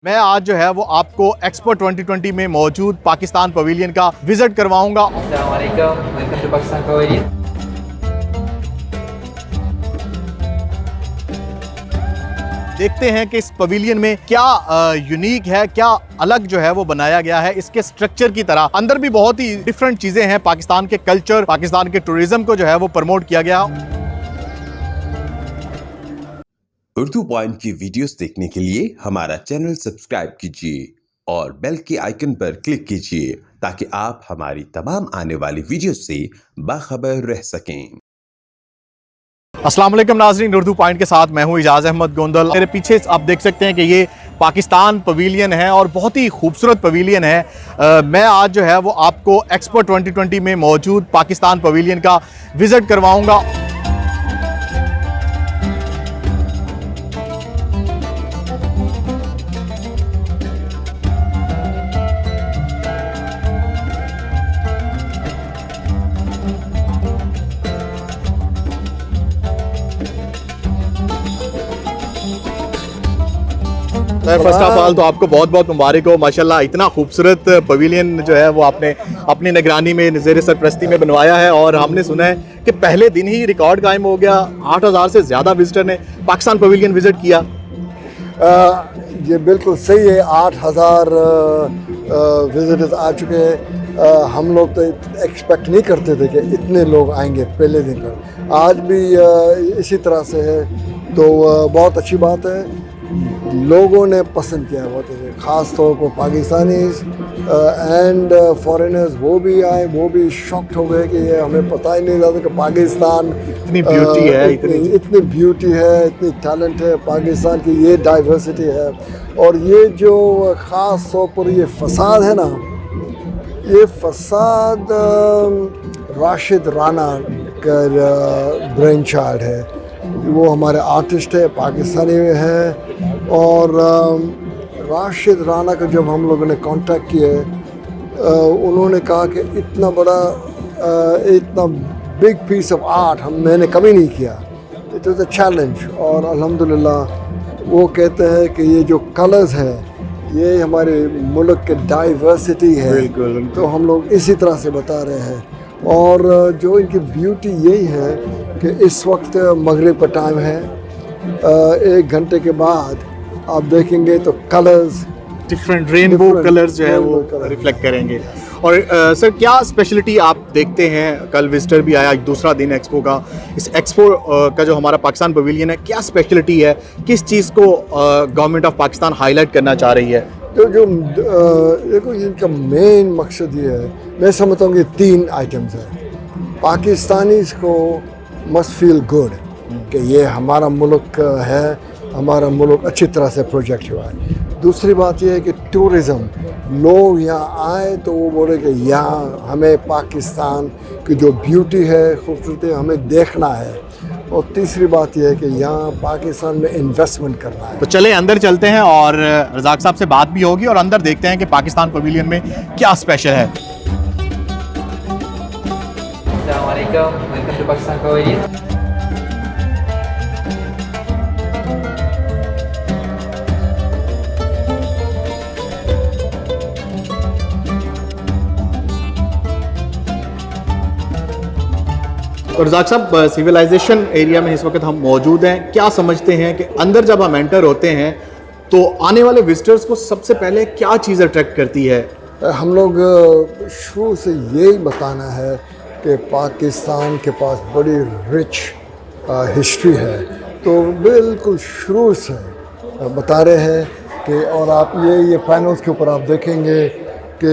मैं आज जो है वो आपको एक्सपो 2020 में मौजूद पाकिस्तान पवेलियन का विजिट करवाऊंगा। अस्सलाम वालेकुम, वेलकम टू पाकिस्तान पवेलियन। देखते हैं कि इस पवेलियन में क्या यूनिक है, क्या अलग जो है वो बनाया गया है। इसके स्ट्रक्चर की तरह अंदर भी बहुत ही डिफरेंट चीजें हैं। पाकिस्तान के कल्चर, पाकिस्तान के टूरिज्म को जो है वो प्रमोट किया गया। उर्दू पॉइंट की वीडियोस देखने के लिए हमारा चैनल सब्सक्राइब कीजिए और बेल के आइकन पर क्लिक कीजिए ताकि आप हमारी तमाम आने वाली वीडियोस से बाखबर रह सकें। अस्सलाम वालेकुम नाज़रीन, उर्दू पॉइंट के साथ मैं हूं इजाज़ अहमद गोंदल। मेरे पीछे आप देख सकते हैं कि ये पाकिस्तान पवेलियन है और बहुत ही खूबसूरत पवेलियन है। मैं आज जो है वो आपको एक्सपो 2020 में मौजूद पाकिस्तान पवेलियन का विजिट करवाऊंगा। फर्स्ट ऑफ ऑल तो आपको बहुत बहुत मुबारक हो। माशाल्लाह इतना खूबसूरत पवेलियन जो है वो आपने अपनी निगरानी में ज़ेर सरपरस्ती में बनवाया है और हमने सुना है कि पहले दिन ही रिकॉर्ड कायम हो गया। 8000 से ज़्यादा विजिटर ने पाकिस्तान पवेलियन विजिट किया। ये बिल्कुल सही है। 8000 विजिटर्स आ चुके हैं। हम लोग तो एक्सपेक्ट नहीं करते थे कि इतने लोग आएंगे पहले दिन पर। आज भी इसी तरह से है तो बहुत अच्छी बात है। लोगों ने पसंद किया बहुत है, ख़ास तौर पर पाकिस्तानी एंड फॉरेनर्स वो भी आए, वो भी शॉक्ड हो गए कि ये हमें पता ही नहीं था कि पाकिस्तान इतनी ब्यूटी है, इतनी ब्यूटी है, इतनी टैलेंट है पाकिस्तान की, ये डाइवर्सिटी है। और ये जो ख़ास तौर पर ये फसाद है ना, ये फसाद राशिद राना का ब्रेन चाइल्ड है। वो हमारे आर्टिस्ट है, पाकिस्तानी है। और राशिद राना को जब हम लोगों ने कांटेक्ट किए, उन्होंने कहा कि इतना बड़ा इतना बिग पीस ऑफ आर्ट मैंने कभी नहीं किया। It was a challenge. और अल्हम्दुलिल्लाह वो कहते हैं कि ये जो कलर्स है ये हमारे मुल्क के डाइवर्सिटी है। बिल्कुल। तो हम लोग इसी तरह से बता रहे हैं। और जो इनकी ब्यूटी यही है कि इस वक्त मगरिब का टाइम है। 1 घंटे के बाद आप देखेंगे तो कलर्स डिफरेंट रेनबो कलर्स जो है वो रिफ्लेक्ट करेंगे। और सर क्या स्पेशलिटी आप देखते हैं? कल विजिटर भी आया, दूसरा दिन एक्सपो का। इस एक्सपो का जो हमारा पाकिस्तान पवेलियन है, क्या स्पेशलिटी है? किस चीज़ को गवर्नमेंट ऑफ पाकिस्तान हाईलाइट करना चाह रही है? तो जो देखो इनका मेन मकसद ये है, मैं समझता हूँ कि 3 आइटम्स हैं। पाकिस्तानीज़ को मस्ट फील गुड कि ये हमारा मुल्क है, हमारा मुल्क अच्छी तरह से प्रोजेक्ट हुआ है। दूसरी बात यह है कि टूरिज़म, लोग यहाँ आए तो वो बोले कि यहाँ हमें पाकिस्तान की जो ब्यूटी है, खूबसूरती हमें देखना है। और तीसरी बात यह है कि यहाँ पाकिस्तान में इन्वेस्टमेंट करना है। तो चले अंदर चलते हैं और रज़ाक साहब से बात भी होगी और अंदर देखते हैं कि पाकिस्तान पवेलियन में क्या स्पेशल है। अस्सलाम वालेकुम, वेलकम टू पाकिस्तान पवेलियन। और रज़ाक साहब, सिविलाइजेशन एरिया में इस वक्त हम मौजूद हैं। क्या समझते हैं कि अंदर जब हम एंटर होते हैं तो आने वाले विजिटर्स को सबसे पहले क्या चीज़ अट्रैक्ट करती है? हम लोग शुरू से यही बताना है कि पाकिस्तान के पास बड़ी रिच हिस्ट्री है। तो बिल्कुल शुरू से बता रहे हैं कि, और आप ये पैनल्स के ऊपर आप देखेंगे कि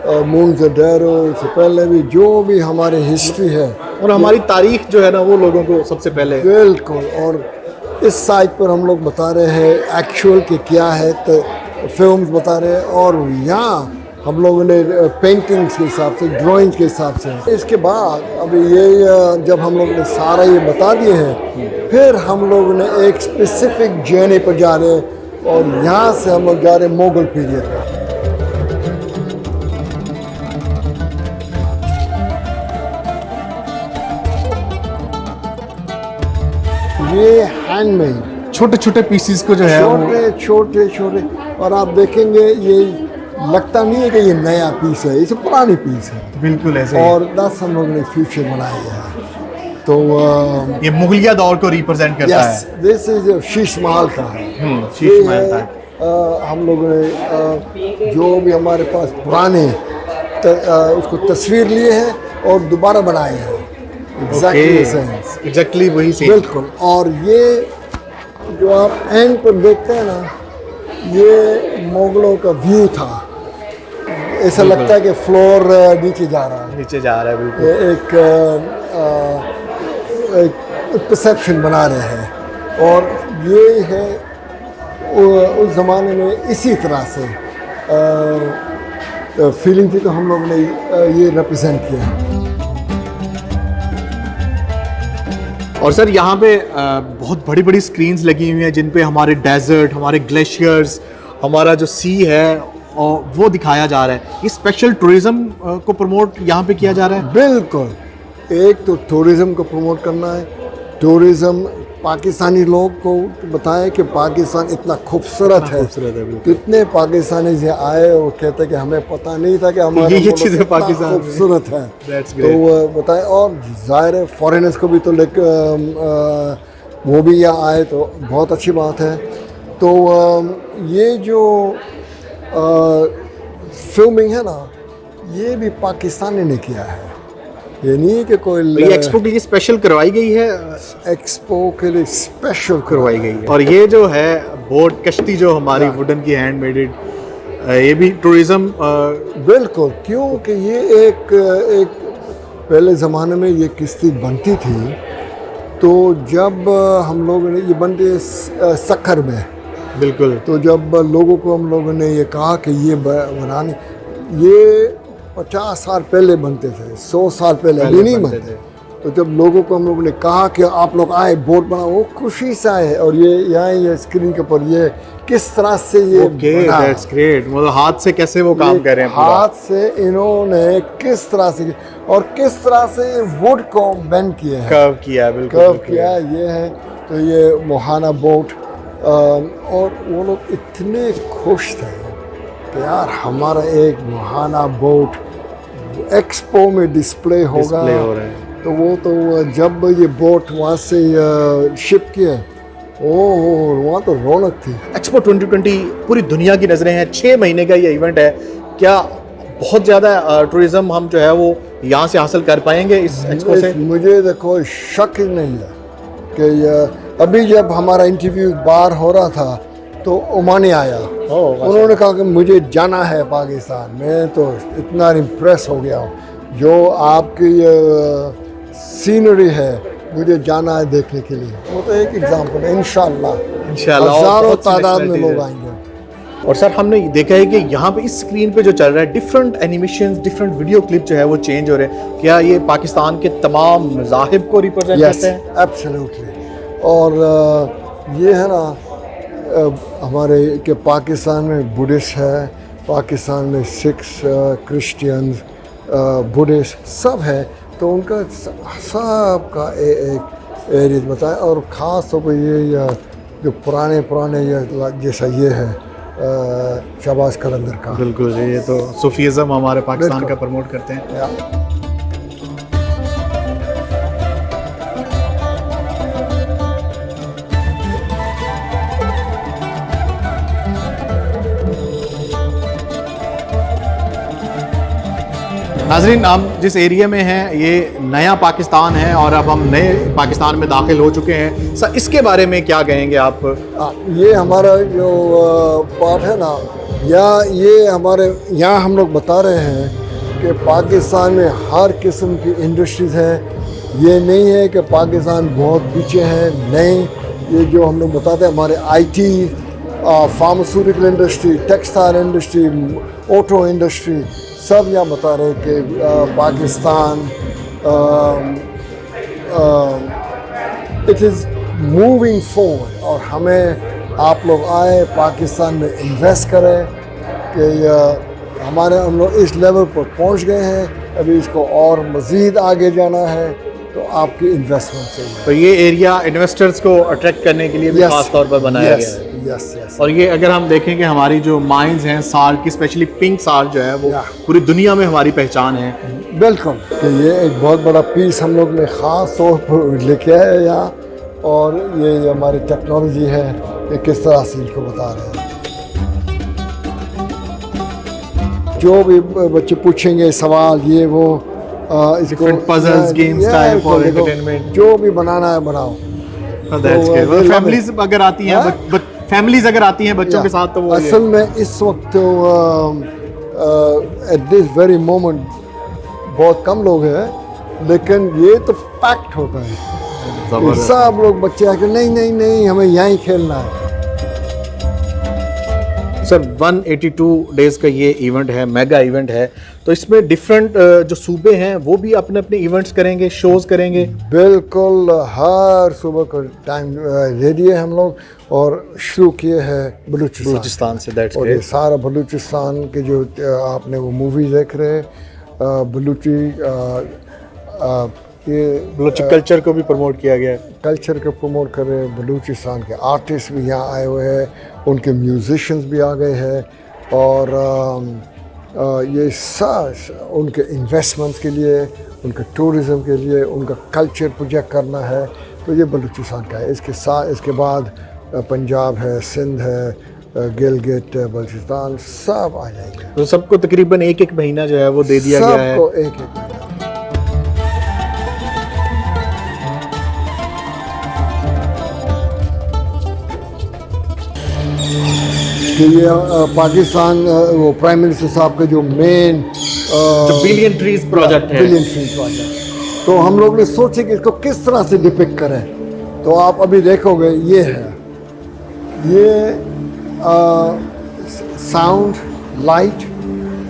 मोन्ज़ेडेरो से पहले भी जो भी हमारी हिस्ट्री है और हमारी तारीख जो है ना, वो लोगों को सबसे पहले बिल्कुल। और इस साइट पर हम लोग बता रहे हैं एक्चुअल के क्या है, तो फिल्म्स बता रहे हैं। और यहाँ हम लोगों ने पेंटिंग्स के हिसाब से, ड्राइंग्स के हिसाब से। इसके बाद अभी ये जब हम लोग ने सारा ये बता दिए हैं, फिर हम लोग ने एक स्पेसिफिक जर्नी पर जा रहे हैं और यहाँ से हम लोग जा रहे हैं मुगल पीरियड में। ये हैंडमेड छोटे छोटे पीसीस को जो है वो छोटे छोटे छोटे, और आप देखेंगे ये लगता नहीं है कि ये नया पीस है, ये पुरानी पीस है। बिल्कुल ऐसे ही। और 10 हम लोगों ने फ्यूचर बनाया है। तो ये मुगलिया दौर को रिप्रेजेंट करता yes, this is Sheesh Mahal का है। शीश ये महल है, का। हम लोगों ने जो भी हमारे पास पुराने उसको तस्वीर लिए हैं और दोबारा बनाए हैं, एग्जैक्टली वही सेम। बिल्कुल। और ये जो आप एंड पर देखते हैं ना, ये मुगलों का व्यू था। ऐसा लगता है कि फ्लोर नीचे जा रहा है, नीचे जा रहा है। बिल्कुल एक परसेप्शन बना रहे हैं। और ये है उस ज़माने में इसी तरह से फीलिंग थी, तो हम लोग ने ये रिप्रेजेंट किया। और सर यहाँ पे बहुत बड़ी बड़ी स्क्रीन्स लगी हुई हैं जिन पे हमारे डेजर्ट, हमारे ग्लेशियर्स, हमारा जो सी है और वो दिखाया जा रहा है। ये स्पेशल टूरिज्म को प्रमोट यहाँ पे किया जा रहा है। बिल्कुल, एक तो टूरिज़्म को प्रमोट करना है। टूरिज़्म पाकिस्तानी लोग को बताएं कि पाकिस्तान इतना खूबसूरत है। कितने पाकिस्तानी से आए और कहते कि हमें पता नहीं था कि हमारा ये चीज़ें पाकिस्तान में खूबसूरत है। That's तो बताएं। और ज़ाहिर है फॉरेनर्स को भी तो वो भी यहाँ आए तो बहुत अच्छी बात है। तो ये जो फिल्मिंग है ना, ये भी पाकिस्तानी ने किया है। ये नहीं कि कोई ये एक्सपो के लिए स्पेशल करवाई गई है। एक्सपो के लिए स्पेशल करवाई गई है। और ये जो है बोट कश्ती जो हमारी वुडन की हैंडमेडेड, ये भी टूरिज्म बिल्कुल। क्योंकि ये एक पहले ज़माने में ये किश्ती बनती थी, तो जब हम लोगों ने ये बनती सक्खर में। बिल्कुल। तो जब लोगों को हम लोगों ने ये कहा कि ये बनाने, ये 50 साल पहले बनते थे, 100 साल पहले अभी नहीं बनते। तो जब लोगों को हम लोगों ने कहा कि आप लोग आए बोट बनाओ, वो खुशी से आए। और ये यहाँ ये स्क्रीन के ऊपर ये किस तरह से ये बना, दैट्स ग्रेट। मतलब हाथ से कैसे वो काम कर रहे हैं पूरा। हाथ से इन्होंने किस तरह से और किस तरह से वुड को बेंड किया है, कर्व किया। बिल्कुल कर्व किया। ये है तो ये मोहाना बोट। और वो लोग इतने खुश थे कि यार हमारा एक मोहाना बोट एक्सपो में डिस्प्ले होगा। हो रहा है। तो वो तो जब ये बोट वहाँ से शिप किया, ओह वहाँ तो रौनक थी। एक्सपो 2020 पूरी दुनिया की नज़रें हैं। 6 महीने का ये इवेंट है। क्या बहुत ज़्यादा टूरिज्म हम जो है वो यहाँ से हासिल कर पाएंगे इस एक्सपो से? मुझे देखो शक ही नहीं है कि अभी जब हमारा इंटरव्यू बाहर हो रहा था तो ओमानी आया, उन्होंने कहा कि मुझे जाना है पाकिस्तान। मैं तो इतना इम्प्रेस हो गया हूँ जो आपकी सीनरी है, मुझे जाना है देखने के लिए। वो तो एक एग्जाम्पल है। इंशाल्लाह हज़ारों तादाद में लोग आएंगे। और सर हमने देखा है कि यहाँ पे इस स्क्रीन पे जो चल रहा है different animations, different video clip जो है वो चेंज हो रहे हैं। क्या ये पाकिस्तान के तमाम मज़ाहिब को रिप्रेजेंट करते हैं? एब्सोल्युटली। और ये है ना हमारे कि पाकिस्तान में बुद्धिस्ट है, पाकिस्तान में सिख्स, क्रिश्चियंस, बुद्धिस्ट सब है। तो उनका सब का एक एरिया बताए। और ख़ास तौर पर ये जो पुराने जैसा ये है शहबाज कलंदर का। बिल्कुल, ये तो सूफीज़म हमारे पाकिस्तान का प्रमोट करते हैं। नाजरीन, हम जिस एरिया में हैं ये नया पाकिस्तान है और अब हम नए पाकिस्तान में दाखिल हो चुके हैं। सर इसके बारे में क्या कहेंगे आप? ये हमारा जो पार्ट है ना, या ये हमारे यहाँ हम लोग बता रहे हैं कि पाकिस्तान में हर किस्म की इंडस्ट्रीज़ हैं। ये नहीं है कि पाकिस्तान बहुत पीछे है, नहीं। ये जो हम लोग बताते हैं हमारे IT, pharmaceutical industry, textile industry, auto industry सब यहाँ बता रहे कि Pakistan it is moving forward. और हमें आप लोग आए पाकिस्तान में इन्वेस्ट करें कि हम लोग इस लेवल पर पहुँच गए हैं, अभी इसको और मज़ीद आगे जाना है। तो आपकी इन्वेस्टमेंट सही है। तो ये एरिया इन्वेस्टर्स को अट्रैक्ट करने के लिए भी खास तौर पर बनाया गया है। Yes yes. और ये अगर हम देखें कि हमारी जो माइंस हैं साल की, स्पेशली पिंक साल जो है वो पूरी दुनिया में हमारी पहचान है। बिल्कुल, कि ये एक बहुत बड़ा पीस हम लोग ने ख़ास तौर पर लेके आए हैं यहाँ, और ये हमारी टेक्नोलॉजी है कि किस तरह से इनको बता रहे हैं। जो भी बच्चे पूछेंगे सवाल ये वो इसको पजल्स गेम्स टाइप और एंटरटेनमेंट जो भी बनाना है बनाओ। फैमिलीज अगर आती हैं, फैमिलीज अगर आती हैं बच्चों के साथ, तो वो असल में इस वक्त एट दिस वेरी मोमेंट बहुत कम लोग हैं, लेकिन ये तो पैक्ट होता है। सब लोग बच्चे आके नहीं नहीं नहीं हमें यहीं खेलना है। सर 182 डेज का ये इवेंट है, मेगा इवेंट है, तो इसमें डिफरेंट जो सूबे हैं वो भी अपने अपने इवेंट्स करेंगे, शोज करेंगे। बिल्कुल, हर सुबह का टाइम रेडी है हम लोग, और शुरू किए हैं बलूचिस्तान से। दैट्स और ये सारा बलूचिस्तान के जो आपने वो मूवी देख रहे हैं, बलूची ये बलूची कल्चर को भी प्रमोट किया गया है। कल्चर को प्रमोट कर रहे हैं। बलूचिस्तान के आर्टिस्ट भी यहाँ आए हुए हैं, उनके म्यूजिशियंस भी आ गए हैं, और ये सब उनके इन्वेस्टमेंट्स के लिए, उनके टूरिज़म के लिए, उनका कल्चर प्रोजेक्ट करना है, तो ये बलूचिस्तान का है। इसके बाद पंजाब है, सिंध है, गिलगित, बलूचिस्तान, सब आ जाएंगे। तो सबको तकरीबन एक महीना जो है वो दे दिया गया है। सबको एक महीना। कि ये पाकिस्तान वो प्राइम मिनिस्टर साहब के जो मेन बिलियन ट्रीज प्रोजेक्ट है, बिलियन ट्रीज प्रोजेक्ट, तो हम लोग ने सोचे कि इसको किस तरह से डिपिक्ट करें। तो आप अभी देखोगे ये है, ये साउंड, लाइट,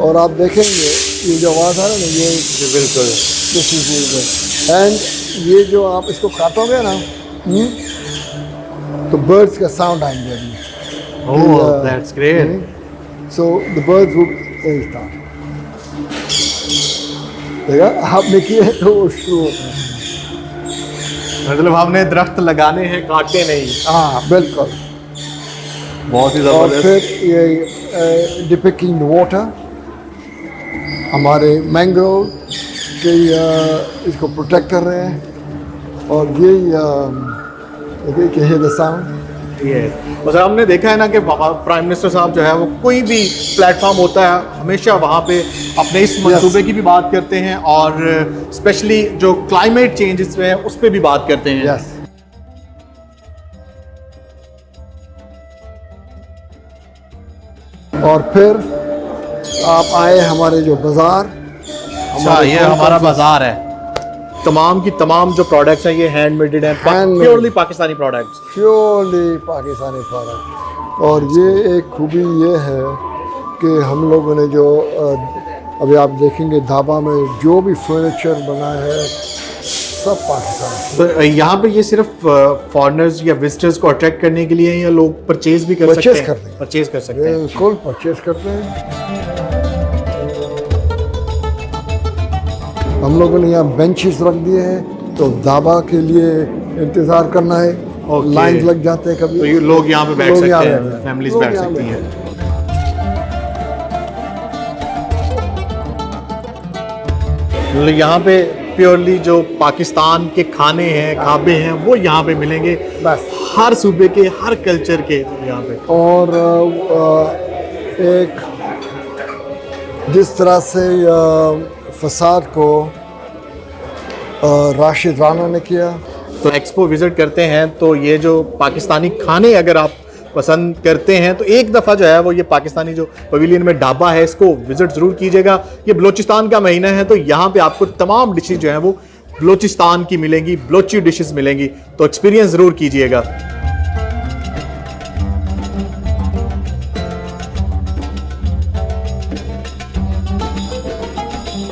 और आप देखेंगे ये जो आवाज़ आ रहा है ना, ये बिल्कुल दिस इज एंड ये जो आप इसको काटोगे ना, तो बर्ड्स का साउंड आएंगे अभी। Oh, that's great. So the birds will start. देखा आपने किया तो वो शुरू होता है। मतलब हमने दरख्त लगाने हैं, काटे नहीं। हाँ बिल्कुल। बहुत ही और ज़बरदस्त। फिर ये डिपिक्टिंग द वाटर, हमारे मैंग्रोव के इसको प्रोटेक्ट कर रहे हैं, और ये द साउंड। बस हमने देखा है ना कि प्राइम मिनिस्टर साहब जो है वो कोई भी प्लेटफॉर्म होता है हमेशा वहाँ पे अपने इस मंसूबे की भी बात करते हैं, और स्पेशली जो क्लाइमेट चेंजेस है उस पर भी बात करते हैं। यस। और फिर आप आए हमारे जो बाजार, अच्छा ये हमारा बाजार है, तमाम की तमाम जो प्रोडक्ट्स हैं ये हैंडमेडेड हैं, purely Pakistani products. Purely Pakistani product. और ये एक खूबी ये है कि हम लोगों ने जो अभी आप देखेंगे ढाबा में जो भी फर्नीचर बना है सब पाकिस्तानी। तो यहाँ पे ये सिर्फ फॉरेनर्स या विजिटर्स को अट्रैक्ट करने के लिए या लोग परचेज भी कर सकते हैं? परचेज कर सकते हैं, बिल्कुल परचेज करते हैं। हम लोगों ने यहाँ बेंचेस रख दिए हैं, तो ढाबा के लिए इंतज़ार करना है, लाइन लग जाते हैं कभी, तो ये लोग यहाँ पे बैठ सकते हैं, फैमिलीज बैठ सकती हैं। मतलब यहाँ पे प्योरली जो पाकिस्तान के खाने हैं, खाबे हैं, वो यहाँ पे मिलेंगे, बस हर सूबे के, हर कल्चर के यहाँ पे। और एक जिस तरह से फसाद को राशिद राना ने किया। तो एक्सपो विजिट करते हैं तो ये जो पाकिस्तानी खाने अगर आप पसंद करते हैं तो एक दफ़ा जो है वो ये पाकिस्तानी जो पवेलियन में ढाबा है इसको विजिट ज़रूर कीजिएगा। ये बलोचिस्तान का महीना है तो यहाँ पे आपको तमाम डिशेज जो हैं वो बलोचिस्तान की मिलेंगी, बलोची डिशेस मिलेंगी, तो एक्सपीरियंस ज़रूर कीजिएगा।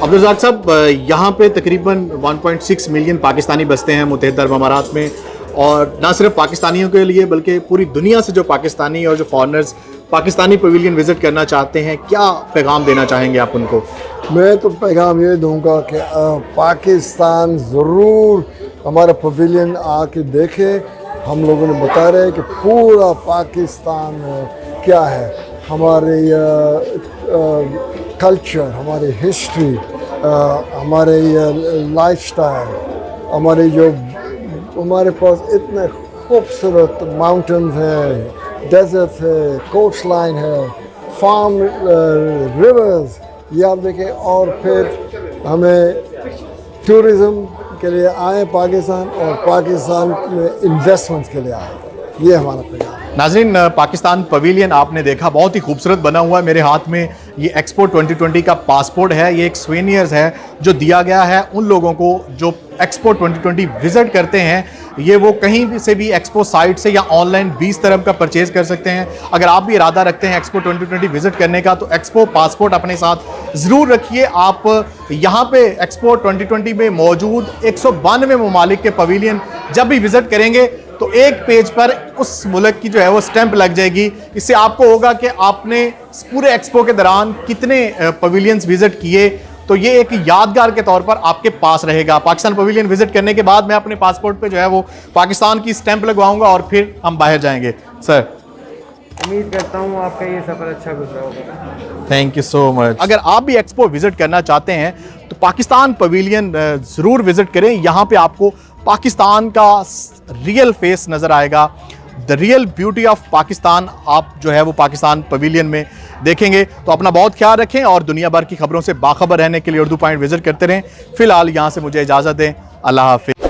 अब्दुल साहब, यहाँ पे तकरीबन 1.6 मिलियन पाकिस्तानी बसते हैं मुत्तहिदा अरब अमारात में, और ना सिर्फ पाकिस्तानियों के लिए बल्कि पूरी दुनिया से जो पाकिस्तानी और जो फॉरेनर्स पाकिस्तानी पवेलियन विजिट करना चाहते हैं, क्या पैगाम देना चाहेंगे आप उनको? मैं तो पैगाम ये दूंगा कि पाकिस्तान ज़रूर हमारा पवेलियन आके देखे। हम लोगों ने बता रहे हैं कि पूरा पाकिस्तान क्या है, हमारे कल्चर, हमारी हिस्ट्री, हमारे लाइफस्टाइल, हमारे पास इतने खूबसूरत माउंटेन्स हैं, डेजर्ट है, कोस्ट लाइन है, फार्म, रिवर्स, ये आप देखें। और फिर हमें टूरिज़म के लिए आए पाकिस्तान, और पाकिस्तान में इन्वेस्टमेंट्स के लिए आए, ये हमारा पैगाम है। नाज़रीन, पाकिस्तान पवेलियन आपने देखा, बहुत ही खूबसूरत बना हुआ है। मेरे हाथ में ये एक्सपो 2020 का पासपोर्ट है, ये एक स्वेनियर्स है जो दिया गया है उन लोगों को जो एक्सपो 2020 विज़िट करते हैं। ये वो कहीं भी से भी एक्सपो साइट से या ऑनलाइन 20 तरह का परचेज़ कर सकते हैं। अगर आप भी इरादा रखते हैं एक्सपो 2020 विज़िट करने का, तो एक्सपो पासपोर्ट अपने साथ ज़रूर रखिए। आप यहाँ पे एक्सपो 2020 में मौजूद 192 ममालिक के पवेलियन जब भी विज़िट करेंगे तो एक पेज पर उस मुल्क की जो है वो स्टैंप लग जाएगी। इससे आपको होगा कि आपने पूरे एक्सपो के दौरान कितने पवेलियंस विजिट किए, तो ये एक यादगार के तौर पर आपके पास रहेगा। पाकिस्तान पवेलियन विजिट करने के बाद मैं अपने पासपोर्ट पे जो है वो पाकिस्तान की स्टैंप लगवाऊंगा और फिर हम बाहर जाएंगे। सर, उम्मीद करता हूँ आपका ये सफ़र अच्छा गुजरा होगा। Thank you so much. अगर आप भी एक्सपो विजिट करना चाहते हैं तो पाकिस्तान पवेलियन ज़रूर विजिट करें। यहाँ पे आपको पाकिस्तान का रियल फेस नज़र आएगा, the real beauty of Pakistan आप जो है वो पाकिस्तान पवेलियन में देखेंगे। तो अपना बहुत ख्याल रखें और दुनिया भर की खबरों से बाखबर रहने के लिए उर्दू पॉइंट विजिट करते रहें। फिलहाल यहाँ से मुझे इजाज़त दें। अल्लाह हाफिज़।